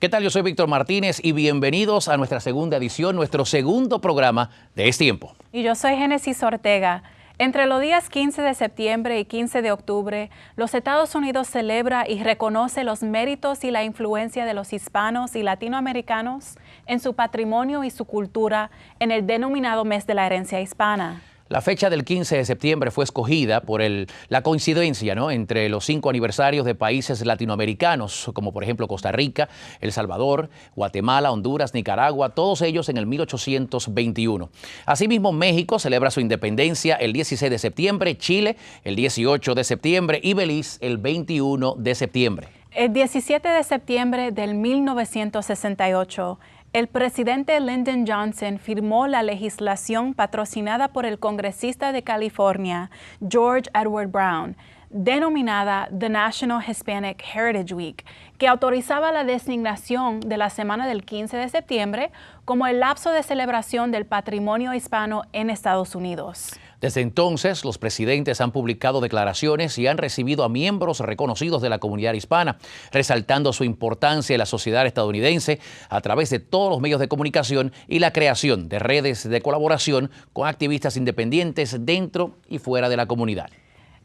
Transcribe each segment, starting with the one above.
¿Qué tal? Yo soy Víctor Martínez y bienvenidos a nuestra segunda edición, nuestro segundo programa de Es Tiempo. Y yo soy Génesis Ortega. Entre los días 15 de septiembre y 15 de octubre, los Estados Unidos celebra y reconoce los méritos y la influencia de los hispanos y latinoamericanos en su patrimonio y su cultura en el denominado Mes de la Herencia Hispana. La fecha del 15 de septiembre fue escogida por la coincidencia, ¿no?, entre los 5 aniversarios de países latinoamericanos, como por ejemplo Costa Rica, El Salvador, Guatemala, Honduras, Nicaragua, todos ellos en el 1821. Asimismo, México celebra su independencia el 16 de septiembre, Chile el 18 de septiembre y Belice el 21 de septiembre. El 17 de septiembre del 1968, el presidente Lyndon Johnson firmó la legislación patrocinada por el congresista de California, George Edward Brown, denominada The National Hispanic Heritage Week, que autorizaba la designación de la semana del 15 de septiembre como el lapso de celebración del patrimonio hispano en Estados Unidos. Desde entonces, los presidentes han publicado declaraciones y han recibido a miembros reconocidos de la comunidad hispana, resaltando su importancia en la sociedad estadounidense a través de todos los medios de comunicación y la creación de redes de colaboración con activistas independientes dentro y fuera de la comunidad.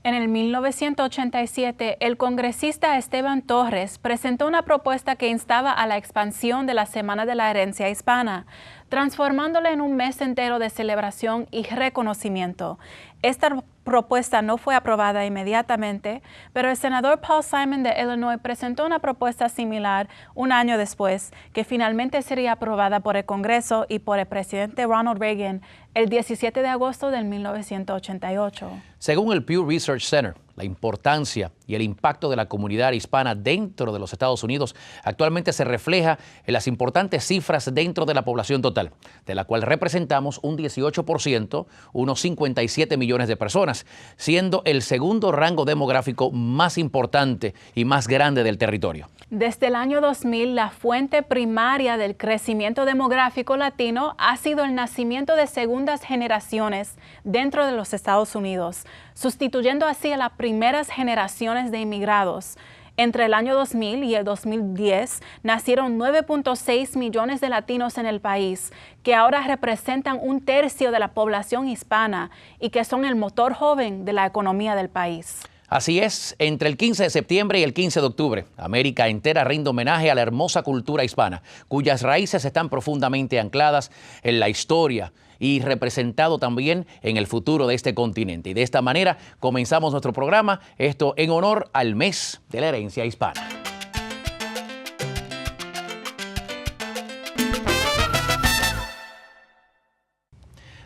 En el 1987, el congresista Esteban Torres presentó una propuesta que instaba a la expansión de la Semana de la Herencia Hispana, transformándola en un mes entero de celebración y reconocimiento. Esta propuesta no fue aprobada inmediatamente, pero el senador Paul Simon de Illinois presentó una propuesta similar un año después, que finalmente sería aprobada por el Congreso y por el presidente Ronald Reagan el 17 de agosto del 1988. Según el Pew Research Center, la importancia y el impacto de la comunidad hispana dentro de los Estados Unidos actualmente se refleja en las importantes cifras dentro de la población total, de la cual representamos un 18%, unos 57 millones de personas, siendo el segundo rango demográfico más importante y más grande del territorio. Desde el año 2000, la fuente primaria del crecimiento demográfico latino ha sido el nacimiento de segundas generaciones dentro de los Estados Unidos, sustituyendo así a las primeras generaciones de inmigrados. Entre el año 2000 y el 2010 nacieron 9.6 millones de latinos en el país, que ahora representan un tercio de la población hispana y que son el motor joven de la economía del país. Así es, entre el 15 de septiembre y el 15 de octubre, América entera rinde homenaje a la hermosa cultura hispana, cuyas raíces están profundamente ancladas en la historia y representado también en el futuro de este continente. Y de esta manera comenzamos nuestro programa, esto en honor al Mes de la Herencia Hispana.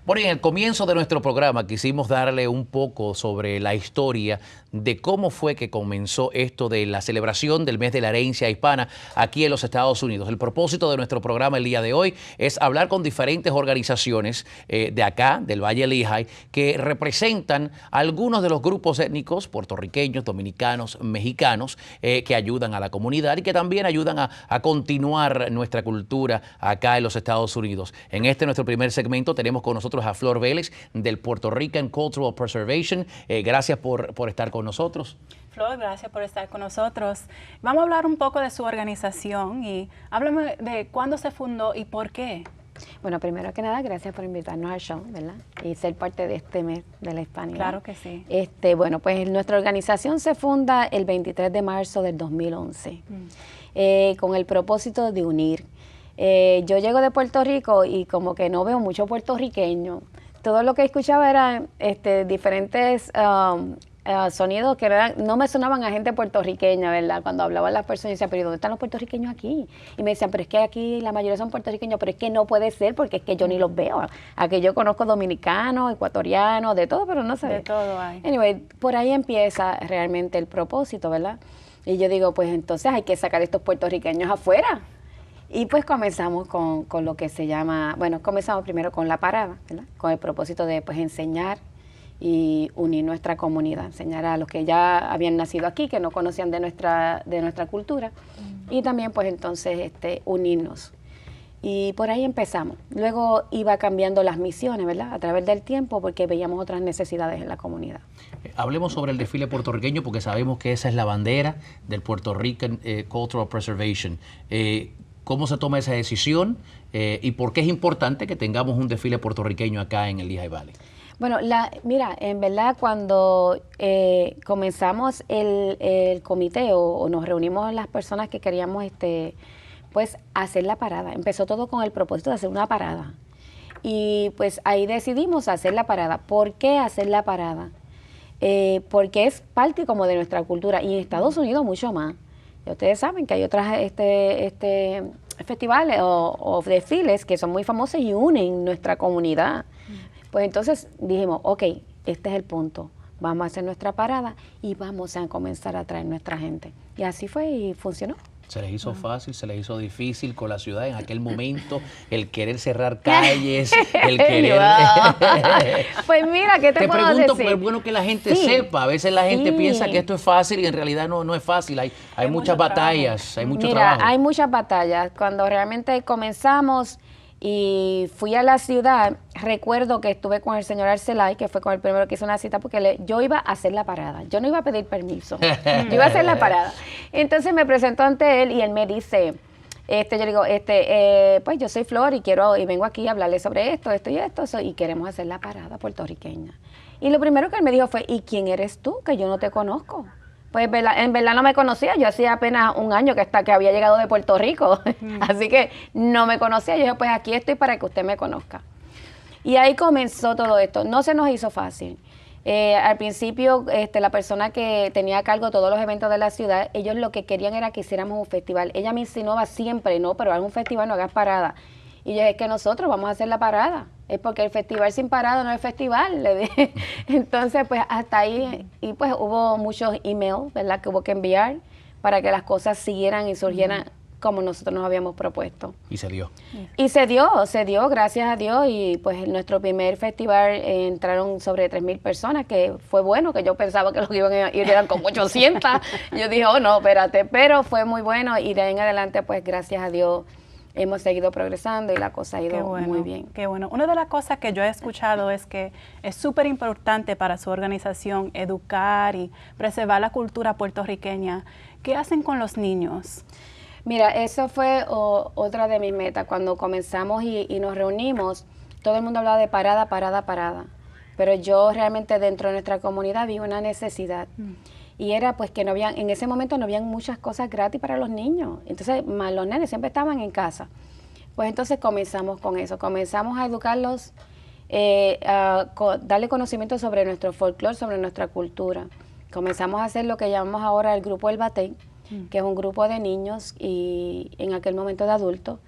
Bueno, en el comienzo de nuestro programa quisimos darle un poco sobre la historia de cómo fue que comenzó esto de la celebración del Mes de la Herencia Hispana aquí en los Estados Unidos. El propósito de nuestro programa el día de hoy es hablar con diferentes organizaciones de acá, del Valle Lehigh, que representan algunos de los grupos étnicos puertorriqueños, dominicanos, mexicanos, que ayudan a la comunidad y que también ayudan a continuar nuestra cultura acá en los Estados Unidos. En nuestro primer segmento tenemos con nosotros a Flor Vélez del Puerto Rican Cultural Preservation. Gracias por estar con nosotros. Flor, gracias por estar con nosotros. Vamos a hablar un poco de su organización y háblame de cuándo se fundó y por qué. Bueno, primero que nada, gracias por invitarnos al show, ¿verdad? Y ser parte de este mes de la hispanidad. Claro que sí. Bueno, pues nuestra organización se funda el 23 de marzo del 2011 con el propósito de unir. Yo llego de Puerto Rico y como que no veo mucho puertorriqueño. Todo lo que escuchaba eran diferentes sonidos que no me sonaban a gente puertorriqueña, ¿verdad? Cuando hablaban las personas, yo decía, pero ¿dónde están los puertorriqueños aquí? Y me decían, pero es que aquí la mayoría son puertorriqueños, pero es que no puede ser porque es que yo ni los veo. Aquí yo conozco dominicanos, ecuatorianos, de todo, pero no sé. De todo hay. Anyway, por ahí empieza realmente el propósito, ¿verdad? Y yo digo, pues entonces hay que sacar estos puertorriqueños afuera. Y pues comenzamos con lo que se llama, bueno, comenzamos primero con la parada, ¿verdad? Con el propósito de pues enseñar y unir nuestra comunidad, enseñar a los que ya habían nacido aquí, que no conocían de nuestra cultura, y también pues entonces unirnos. Y por ahí empezamos. Luego iba cambiando las misiones, ¿verdad? A través del tiempo, porque veíamos otras necesidades en la comunidad. Hablemos sobre el desfile puertorriqueño, porque sabemos que esa es la bandera del Puerto Rican Cultural Preservation. ¿Cómo se toma esa decisión y por qué es importante que tengamos un desfile puertorriqueño acá en el Lehigh Valley? Bueno, mira, en verdad cuando comenzamos el comité o nos reunimos las personas que queríamos pues hacer la parada, empezó todo con el propósito de hacer una parada. Y pues ahí decidimos hacer la parada. ¿Por qué hacer la parada? Porque es parte como de nuestra cultura y en Estados Unidos mucho más. Ya ustedes saben que hay otras festivales o desfiles que son muy famosos y unen nuestra comunidad. Pues entonces dijimos, ok, este es el punto. Vamos a hacer nuestra parada y vamos a comenzar a traer nuestra gente. Y así fue y funcionó. ¿Se les hizo fácil, se les hizo difícil con la ciudad en aquel momento, el querer cerrar calles, el querer... Pues mira, ¿qué te puedo pregunto, decir? porque es bueno que la gente sepa. A veces la gente piensa que esto es fácil y en realidad no es fácil. Hay muchas batallas, hay mucho trabajo. Hay muchas batallas. Cuando realmente comenzamos y fui a la ciudad, recuerdo que estuve con el señor Arcelay, que fue con el primero que hizo una cita, porque yo iba a hacer la parada. Yo no iba a pedir permiso. Yo iba a hacer la parada. Entonces me presento ante él y él me dice, yo le digo, pues yo soy Flor y vengo aquí a hablarle sobre esto y queremos hacer la parada puertorriqueña. Y lo primero que él me dijo fue, ¿y quién eres tú? Que yo no te conozco. Pues en verdad no me conocía, yo hacía apenas un año que había llegado de Puerto Rico, así que no me conocía. Yo dije, pues aquí estoy para que usted me conozca. Y ahí comenzó todo esto. No se nos hizo fácil. Al principio, la persona que tenía a cargo todos los eventos de la ciudad, ellos lo que querían era que hiciéramos un festival. Ella me insinuaba siempre, no, pero haz un festival, no hagas parada. Y yo dije, es que nosotros vamos a hacer la parada. Es porque el festival sin parada no es festival, le dije. Entonces, pues hasta ahí, y pues hubo muchos emails, ¿verdad?, que hubo que enviar para que las cosas siguieran y surgieran como nosotros nos habíamos propuesto. Y se dio. Y se dio, gracias a Dios, y pues en nuestro primer festival entraron sobre 3,000 personas, que fue bueno, que yo pensaba que los que iban a ir eran como 800. Yo dije, oh no, espérate, pero fue muy bueno y de ahí en adelante, pues gracias a Dios, hemos seguido progresando y la cosa ha ido muy bien. Qué bueno. Una de las cosas que yo he escuchado es que es súper importante para su organización educar y preservar la cultura puertorriqueña. ¿Qué hacen con los niños? Mira, eso fue otra de mis metas. Cuando comenzamos y nos reunimos, todo el mundo hablaba de parada. Pero yo realmente dentro de nuestra comunidad vi una necesidad. Y era pues que en ese momento no habían muchas cosas gratis para los niños. Entonces, más los nenes siempre estaban en casa. Pues entonces comenzamos con eso. Comenzamos a educarlos, darle conocimiento sobre nuestro folclore, sobre nuestra cultura. Comenzamos a hacer lo que llamamos ahora el Grupo El Batey, que es un grupo de niños y en aquel momento de adultos,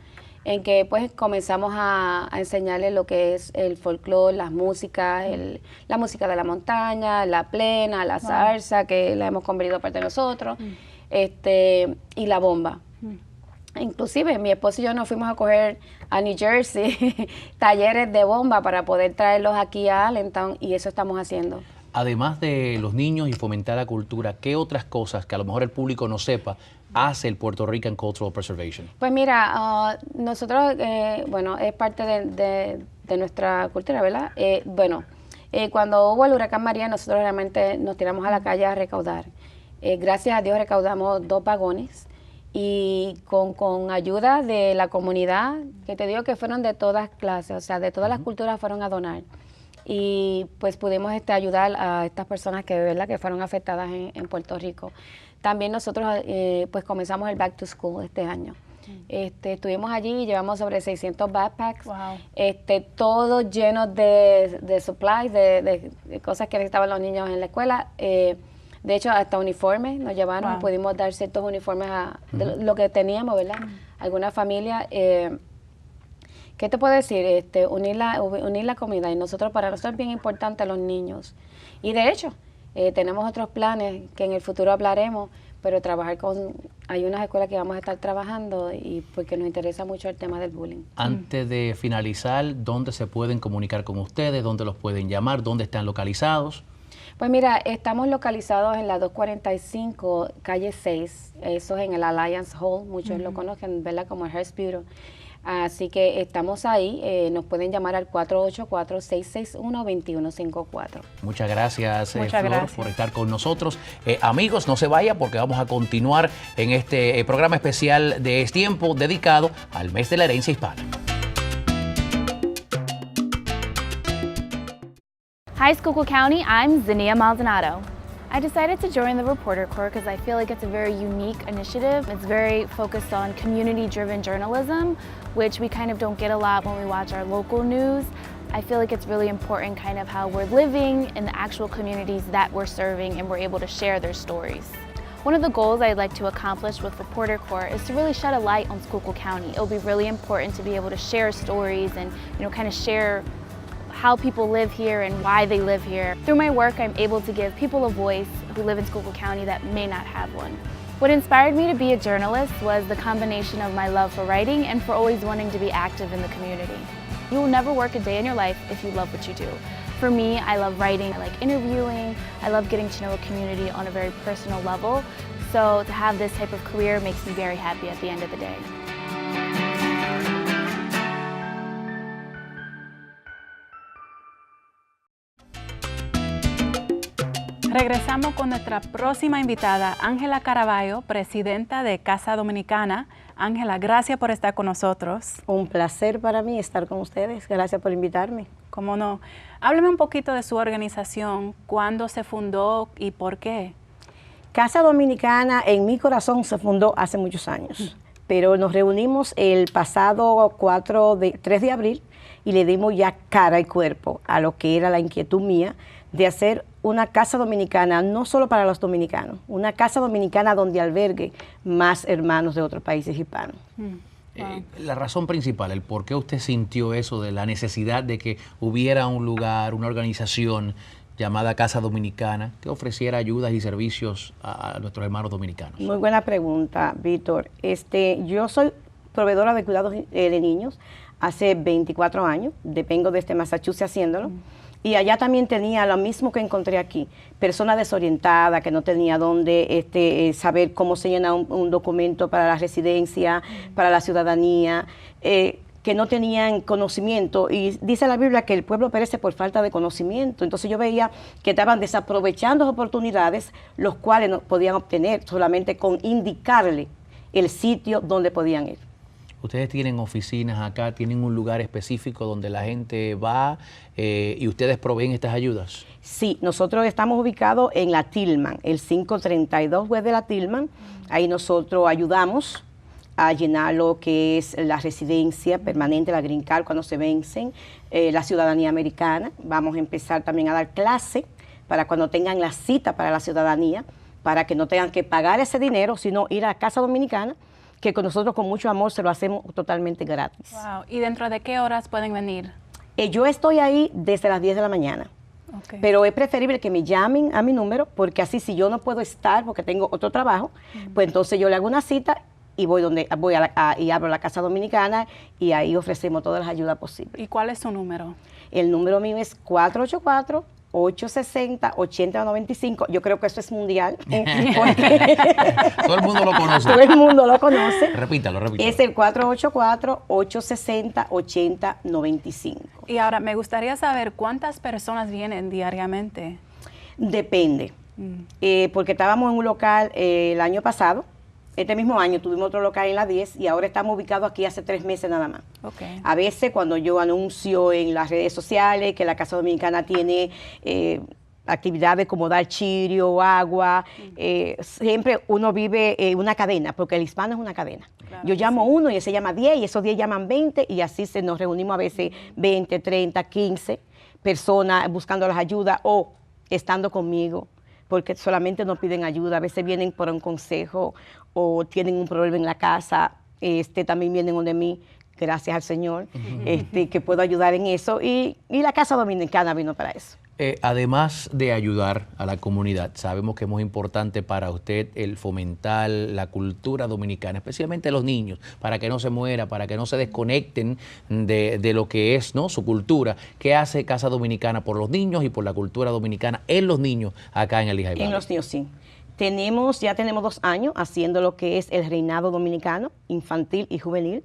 en que pues comenzamos a enseñarles lo que es el folclore, las músicas, la música de la montaña, la plena, la salsa, que la hemos convertido parte de nosotros, y la bomba. Inclusive mi esposo y yo nos fuimos a coger a New Jersey talleres de bomba para poder traerlos aquí a Allentown, y eso estamos haciendo. Además de los niños y fomentar la cultura, ¿qué otras cosas que a lo mejor el público no sepa hace el Puerto Rican Cultural Preservation? Pues mira, nosotros, es parte de nuestra cultura, ¿verdad? Cuando hubo el huracán María, nosotros realmente nos tiramos a la calle a recaudar. Gracias a Dios recaudamos 2 vagones y con ayuda de la comunidad, que te digo que fueron de todas clases, o sea, de todas las culturas fueron a donar. Y pues pudimos ayudar a estas personas que fueron afectadas en Puerto Rico. También nosotros pues comenzamos el Back to School este año. Estuvimos allí y llevamos sobre 600 backpacks, todos llenos de supplies, de cosas que necesitaban los niños en la escuela. De hecho, hasta uniformes nos llevaron, pudimos dar ciertos uniformes de lo que teníamos, ¿verdad? Alguna familia. ¿Qué te puedo decir? Unir la comunidad. Y para nosotros es bien importante los niños. Y de hecho, tenemos otros planes que en el futuro hablaremos, pero hay unas escuelas que vamos a estar trabajando y porque nos interesa mucho el tema del bullying. Antes de finalizar, ¿dónde se pueden comunicar con ustedes? ¿Dónde los pueden llamar? ¿Dónde están localizados? Pues mira, estamos localizados en la 245, calle 6, eso es en el Alliance Hall, muchos lo conocen, ¿verdad? Como el Hearst Bureau. Así que estamos ahí, nos pueden llamar al 484-661-2154. Muchas gracias, Muchas Flor, gracias por estar con nosotros. Amigos, no se vaya porque vamos a continuar en este programa especial de Es Tiempo dedicado al mes de la herencia hispana. Hi, Schuylkill County. I'm Zinnia Maldonado. I decided to join the Reporter Corps because I feel like it's a very unique initiative. It's very focused on community-driven journalism, which we kind of don't get a lot when we watch our local news. I feel like it's really important kind of how we're living in the actual communities that we're serving and we're able to share their stories. One of the goals I'd like to accomplish with Reporter Corps is to really shed a light on Schuylkill County. It'll be really important to be able to share stories and, kind of share how people live here and why they live here. Through my work, I'm able to give people a voice who live in Schuylkill County that may not have one. What inspired me to be a journalist was the combination of my love for writing and for always wanting to be active in the community. You will never work a day in your life if you love what you do. For me, I love writing, I like interviewing, I love getting to know a community on a very personal level. So to have this type of career makes me very happy at the end of the day. Regresamos con nuestra próxima invitada, Ángela Caraballo, presidenta de Casa Dominicana. Ángela, gracias por estar con nosotros. Un placer para mí estar con ustedes. Gracias por invitarme. ¿Cómo no? Hábleme un poquito de su organización, cuándo se fundó y por qué. Casa Dominicana en mi corazón se fundó hace muchos años, pero nos reunimos el pasado 3 de abril y le dimos ya cara y cuerpo a lo que era la inquietud mía de hacer una casa dominicana, no solo para los dominicanos, una casa dominicana donde albergue más hermanos de otros países hispanos. La razón principal, el por qué usted sintió eso de la necesidad de que hubiera un lugar, una organización llamada Casa Dominicana que ofreciera ayudas y servicios a nuestros hermanos dominicanos. Muy buena pregunta, Víctor. Yo soy proveedora de cuidados de niños hace 24 años, dependo desde Massachusetts haciéndolo. Y allá también tenía lo mismo que encontré aquí, personas desorientadas que no tenía dónde saber cómo se llena un documento para la residencia, para la ciudadanía, que no tenían conocimiento. Y dice la Biblia que el pueblo perece por falta de conocimiento. Entonces yo veía que estaban desaprovechando oportunidades, los cuales no podían obtener solamente con indicarle el sitio donde podían ir. Ustedes tienen oficinas acá, tienen un lugar específico donde la gente va y ustedes proveen estas ayudas. Sí, nosotros estamos ubicados en la Tillman, el 532 West de la Tillman. Ahí nosotros ayudamos a llenar lo que es la residencia permanente, la Green Card cuando se vencen, la ciudadanía americana. Vamos a empezar también a dar clase para cuando tengan la cita para la ciudadanía, para que no tengan que pagar ese dinero, sino ir a Casa Dominicana, que con nosotros con mucho amor se lo hacemos totalmente gratis. Wow. ¿Y dentro de qué horas pueden venir? Yo estoy ahí desde las 10 de la mañana, pero es preferible que me llamen a mi número, porque así si yo no puedo estar porque tengo otro trabajo, pues entonces yo le hago una cita y voy y abro la Casa Dominicana y ahí ofrecemos todas las ayudas posibles. ¿Y cuál es su número? El número mío es 484-860-8095. Yo creo que eso es mundial. Todo el mundo lo conoce. Todo el mundo lo conoce. Repítalo. Es el 484-860-8095. Y ahora me gustaría saber cuántas personas vienen diariamente. Depende. Porque estábamos en un local el año pasado. Este mismo año tuvimos otro local en la 10 y ahora estamos ubicados aquí hace 3 meses nada más. A veces cuando yo anuncio en las redes sociales que la Casa Dominicana tiene actividades como dar chirio, agua, siempre uno vive una cadena, porque el hispano es una cadena. Claro, yo llamo uno y ese llama 10 y esos 10 llaman 20 y así nos reunimos a veces 20, 30, 15 personas buscando las ayudas o estando conmigo, porque solamente nos piden ayuda. A veces vienen por un consejo o tienen un problema en la casa, también vienen donde mí, gracias al Señor, que puedo ayudar en eso. Y la Casa Dominicana vino para eso. Además de ayudar a la comunidad, sabemos que es muy importante para usted el fomentar la cultura dominicana, especialmente los niños, para que no se muera, para que no se desconecten de lo que es, ¿no?, su cultura. ¿Qué hace Casa Dominicana por los niños y por la cultura dominicana en los niños acá en el Lehigh Valley? En los niños, sí. Ya tenemos 2 años haciendo lo que es el reinado dominicano, infantil y juvenil.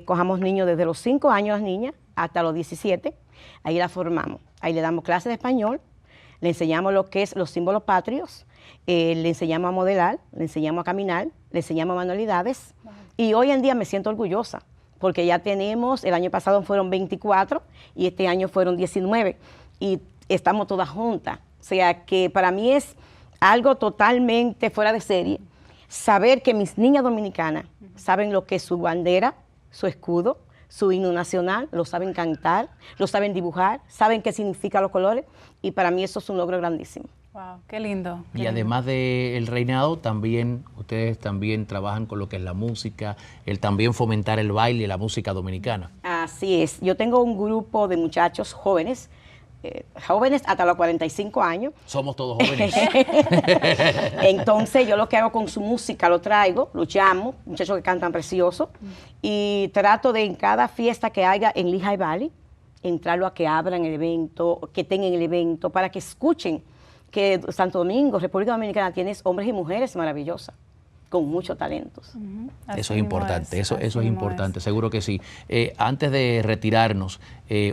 Cojamos niños desde los 5 años, las niñas, hasta los 17. Ahí la formamos. Ahí le damos clases de español, le enseñamos lo que es los símbolos patrios, le enseñamos a modelar, le enseñamos a caminar, le enseñamos manualidades. Y hoy en día me siento orgullosa, porque ya tenemos, el año pasado fueron 24 y este año fueron 19. Y estamos todas juntas. O sea que para mí es algo totalmente fuera de serie, saber que mis niñas dominicanas saben lo que es su bandera, su escudo, su himno nacional, lo saben cantar, lo saben dibujar, saben qué significan los colores, y para mí eso es un logro grandísimo. Wow, qué lindo. Y además del reinado, también ustedes también trabajan con lo que es la música, el también fomentar el baile y la música dominicana. Así es. Yo tengo un grupo de muchachos jóvenes, hasta los 45 años. Somos todos jóvenes. Entonces yo lo que hago con su música lo traigo, lo llamo, muchachos que cantan precioso, y trato de en cada fiesta que haya en Lehigh Valley, entrarlo a que abran el evento, que tengan el evento, para que escuchen que Santo Domingo, República Dominicana, tienes hombres y mujeres maravillosas, con muchos talentos. Eso es importante, eso es importante, seguro que sí. Antes de retirarnos,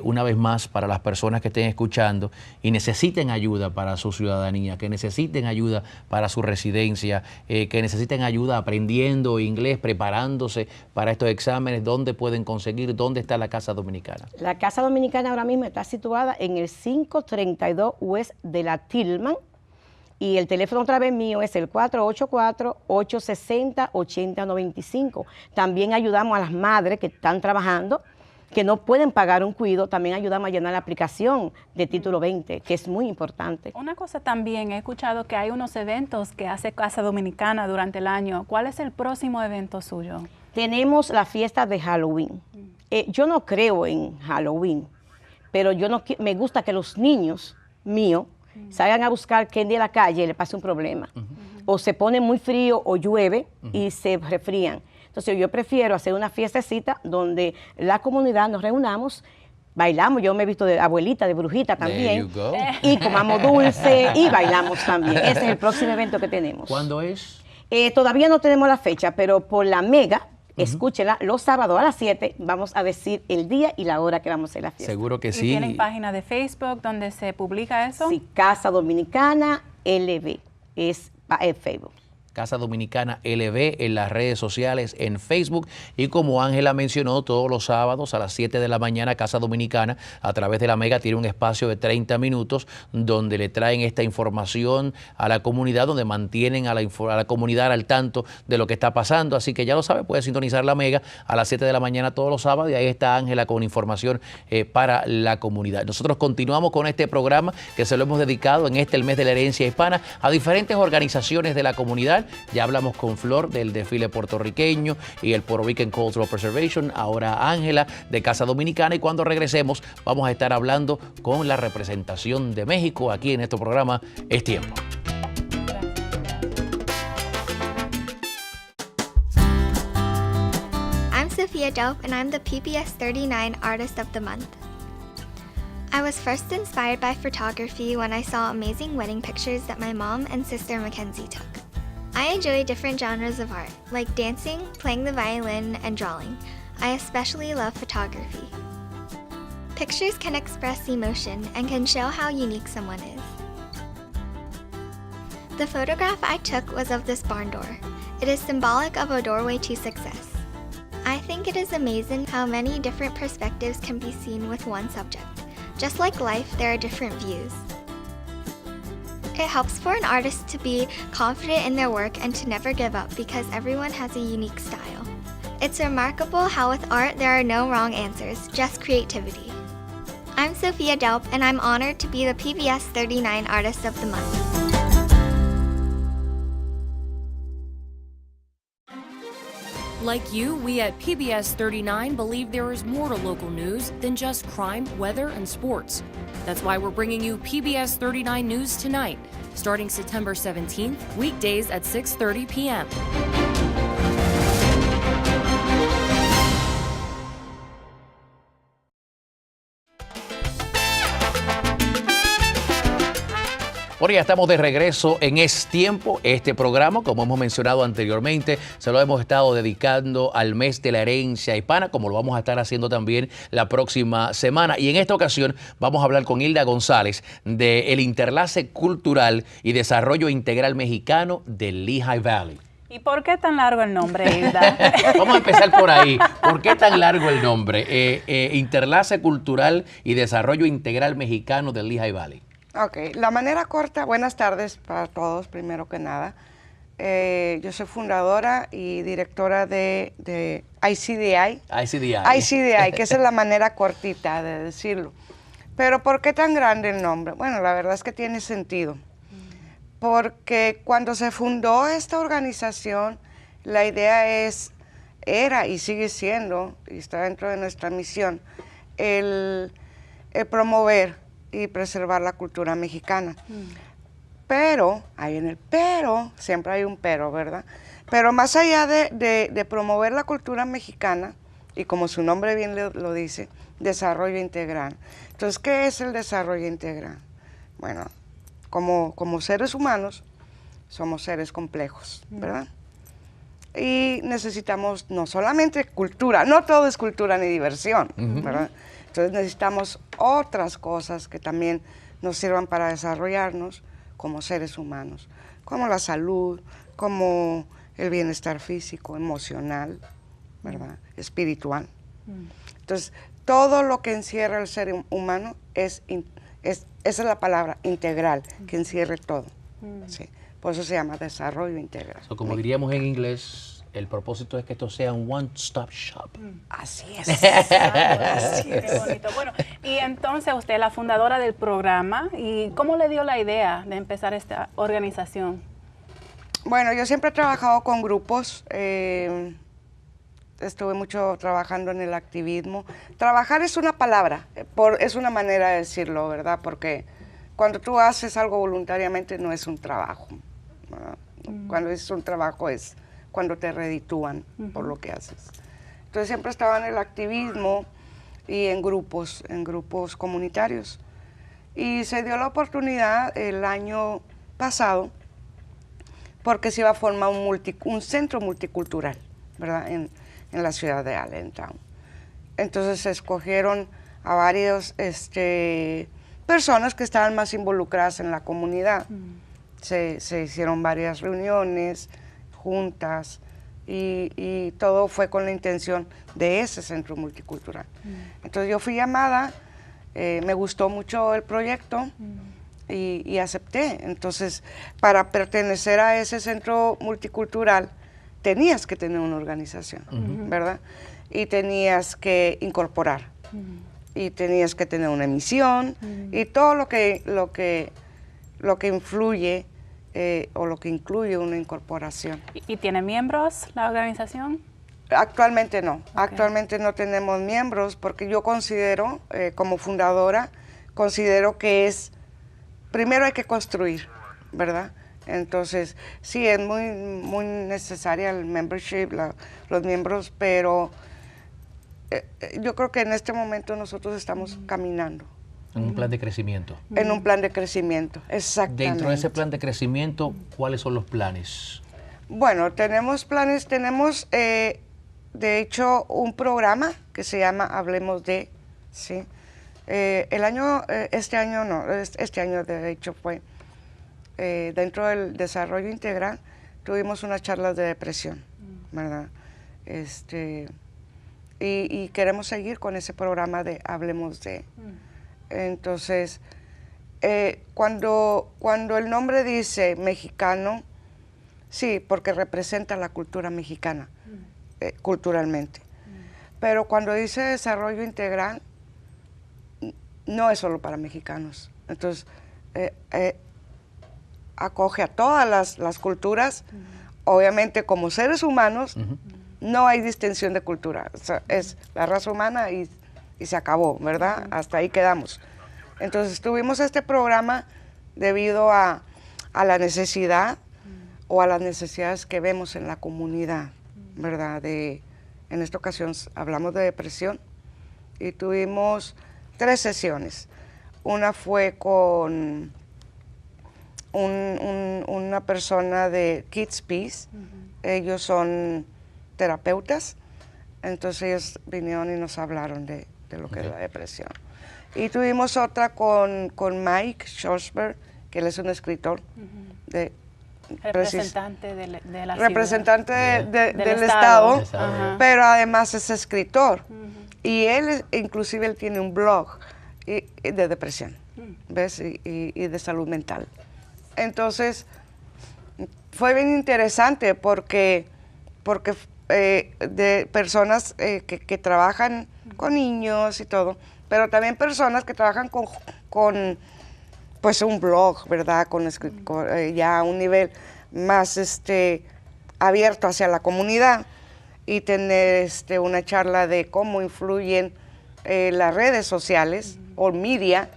una vez más, para las personas que estén escuchando y necesiten ayuda para su ciudadanía, que necesiten ayuda para su residencia, que necesiten ayuda aprendiendo inglés, preparándose para estos exámenes, ¿dónde pueden conseguir? ¿Dónde está la Casa Dominicana? La Casa Dominicana ahora mismo está situada en el 532 West de la Tillman. Y el teléfono otra vez mío es el 484-860-8095. También ayudamos a las madres que están trabajando, que no pueden pagar un cuido. También ayudamos a llenar la aplicación de Título 20, que es muy importante. Una cosa también, he escuchado que hay unos eventos que hace Casa Dominicana durante el año. ¿Cuál es el próximo evento suyo? Tenemos la fiesta de Halloween. Yo no creo en Halloween, pero me gusta que los niños míos salgan a buscar candy en la calle y le pase un problema. O se pone muy frío o llueve y se resfrían. Entonces yo prefiero hacer una fiestecita donde la comunidad nos reunamos, bailamos, yo me he visto de abuelita, de brujita también, y comamos dulce y bailamos también. Ese es el próximo evento que tenemos. ¿Cuándo es? Todavía no tenemos la fecha, pero por la Mega, escúchenla, los sábados a las 7 vamos a decir el día y la hora que vamos a hacer la fiesta. Seguro que sí. ¿Y tienen página de Facebook donde se publica eso? Sí, Casa Dominicana LV, es Facebook. Casa Dominicana LV en las redes sociales, en Facebook, y como Ángela mencionó, todos los sábados a las 7 de la mañana, Casa Dominicana, a través de la Mega, tiene un espacio de 30 minutos donde le traen esta información a la comunidad, donde mantienen a la comunidad al tanto de lo que está pasando. Así que ya lo sabe, puede sintonizar la Mega a las 7 de la mañana todos los sábados, y ahí está Ángela con información para la comunidad. Nosotros continuamos con este programa que se lo hemos dedicado en el mes de la herencia hispana a diferentes organizaciones de la comunidad. Ya hablamos con Flor del desfile puertorriqueño y el Puerto Rican Cultural Preservation, ahora Ángela de Casa Dominicana, y cuando regresemos vamos a estar hablando con la representación de México aquí en este programa Es Tiempo. I'm Sophia Delp and I'm the PBS 39 Artist of the Month. I was first inspired by photography when I saw amazing wedding pictures that my mom and sister Mackenzie took. I enjoy different genres of art, like dancing, playing the violin, and drawing. I especially love photography. Pictures can express emotion and can show how unique someone is. The photograph I took was of this barn door. It is symbolic of a doorway to success. I think it is amazing how many different perspectives can be seen with one subject. Just like life, there are different views. It helps for an artist to be confident in their work and to never give up because everyone has a unique style. It's remarkable how with art there are no wrong answers, just creativity. I'm Sophia Delp and I'm honored to be the PBS 39 Artist of the Month. Like you, we at PBS 39 believe there is more to local news than just crime, weather, and sports. That's why we're bringing you PBS 39 News tonight, starting September 17th, weekdays at 6:30 p.m. Bueno, ya estamos de regreso en Es Tiempo. Este programa, como hemos mencionado anteriormente, se lo hemos estado dedicando al mes de la herencia hispana, como lo vamos a estar haciendo también la próxima semana. Y en esta ocasión vamos a hablar con Hilda González del Interlace Cultural y Desarrollo Integral Mexicano del Lehigh Valley. ¿Y por qué tan largo el nombre, Hilda? Vamos a empezar por ahí. ¿Por qué tan largo el nombre? Interlace Cultural y Desarrollo Integral Mexicano del Lehigh Valley. Ok, la manera corta, buenas tardes para todos, primero que nada. Yo soy fundadora y directora de ICDI. ICDI, que esa es la manera cortita de decirlo. Pero ¿por qué tan grande el nombre? Bueno, la verdad es que tiene sentido. Porque cuando se fundó esta organización, la idea era y sigue siendo, y está dentro de nuestra misión, el promover y preservar la cultura mexicana. Pero, ahí en el pero, siempre hay un pero, ¿verdad? Pero más allá de promover la cultura mexicana, y como su nombre bien lo dice, desarrollo integral. Entonces, ¿qué es el desarrollo integral? Bueno, como seres humanos, somos seres complejos, ¿verdad? Y necesitamos no solamente cultura, no todo es cultura ni diversión, ¿verdad? Entonces necesitamos otras cosas que también nos sirvan para desarrollarnos como seres humanos, como la salud, como el bienestar físico, emocional, ¿verdad? Espiritual. Entonces, todo lo que encierra el ser humano esa es la palabra, integral, que encierre todo. Sí. Por eso se llama desarrollo integral. Como diríamos en inglés, el propósito es que esto sea un one-stop shop. Así es. Así es. Qué bonito. Bueno, y entonces usted es la fundadora del programa. ¿Y cómo le dio la idea de empezar esta organización? Bueno, yo siempre he trabajado con grupos. Estuve mucho trabajando en el activismo. Trabajar es una palabra, es una manera de decirlo, ¿verdad? Porque cuando tú haces algo voluntariamente no es un trabajo, ¿verdad? Cuando es un trabajo es cuando te reditúan por lo que haces. Entonces siempre estaba en el activismo y en grupos comunitarios. Y se dio la oportunidad el año pasado porque se iba a formar un centro multicultural, ¿verdad? En la ciudad de Allentown. Entonces se escogieron a varios personas que estaban más involucradas en la comunidad. Se hicieron varias reuniones, juntas, y todo fue con la intención de ese centro multicultural. Entonces yo fui llamada, me gustó mucho el proyecto y acepté. Entonces, para pertenecer a ese centro multicultural, tenías que tener una organización, ¿verdad? Y tenías que incorporar, y tenías que tener una emisión, y todo lo que influye o lo que incluye una incorporación. ¿Y tiene miembros la organización? Actualmente no. Okay. Actualmente no tenemos miembros porque yo considero, como fundadora, considero que primero hay que construir, ¿verdad? Entonces, sí, es muy necesaria el membership, los miembros, pero yo creo que en este momento nosotros estamos caminando. En un plan de crecimiento. En un plan de crecimiento, exactamente. Dentro de ese plan de crecimiento, ¿cuáles son los planes? Bueno, tenemos planes, de hecho, un programa que se llama Hablemos de, ¿sí? Este año de hecho fue, dentro del desarrollo integral, tuvimos unas charlas de depresión, ¿verdad? Y queremos seguir con ese programa de Hablemos de. Entonces, cuando el nombre dice mexicano, sí, porque representa la cultura mexicana, culturalmente. Pero cuando dice desarrollo integral, no es solo para mexicanos. Entonces, acoge a todas las culturas. Obviamente, como seres humanos, no hay distinción de cultura. O sea, es la raza humana y se acabó, ¿verdad? Hasta ahí quedamos. Entonces tuvimos este programa debido a la necesidad o a las necesidades que vemos en la comunidad, ¿verdad? En esta ocasión hablamos de depresión y tuvimos 3 sesiones. Una fue con una persona de Kids Peace, ellos son terapeutas, entonces ellos vinieron y nos hablaron de lo que es la depresión. Y tuvimos otra con Mike Schwarzberg, que él es un escritor, representante de la representante del Estado, pero además es escritor. Y él, inclusive, él tiene un blog de depresión, ¿ves? Y de salud mental. Entonces, fue bien interesante porque de personas que trabajan con niños y todo, pero también personas que trabajan con pues un blog, ¿verdad? Con ya un nivel más abierto hacia la comunidad y tener una charla de cómo influyen las redes sociales o media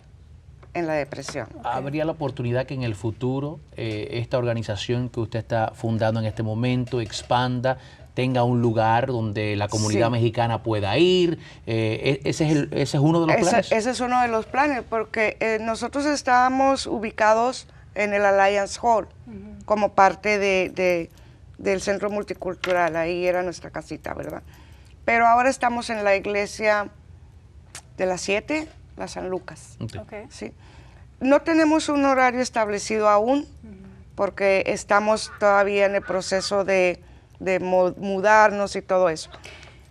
en la depresión. ¿Habría la oportunidad que en el futuro esta organización que usted está fundando en este momento expanda, tenga un lugar donde la comunidad mexicana pueda ir? ¿Ese es uno de los planes? Ese es uno de los planes, porque nosotros estábamos ubicados en el Alliance Hall como parte del Centro Multicultural, ahí era nuestra casita, ¿verdad? Pero ahora estamos en la iglesia de las 7, la San Lucas. ¿Sí? No tenemos un horario establecido aún, porque estamos todavía en el proceso de mudarnos y todo eso.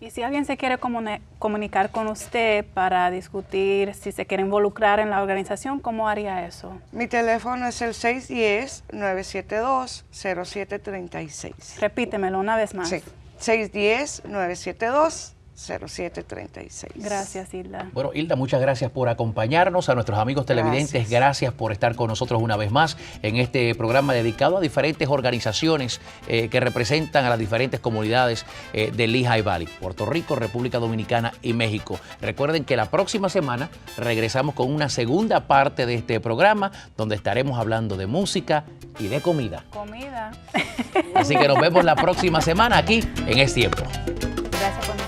Y si alguien se quiere comunicar con usted para discutir si se quiere involucrar en la organización, ¿cómo haría eso? Mi teléfono es el 610-972-0736. Repítemelo una vez más. Sí, 610-972-0736. 0736. Gracias, Hilda. Bueno, Hilda, muchas gracias por acompañarnos. A nuestros amigos televidentes, gracias por estar con nosotros una vez más en este programa dedicado a diferentes organizaciones que representan a las diferentes comunidades del Lehigh Valley, Puerto Rico, República Dominicana y México. Recuerden que la próxima semana regresamos con una segunda parte de este programa donde estaremos hablando de música y de comida. Comida. Así que nos vemos la próxima semana aquí en Es Tiempo. Gracias por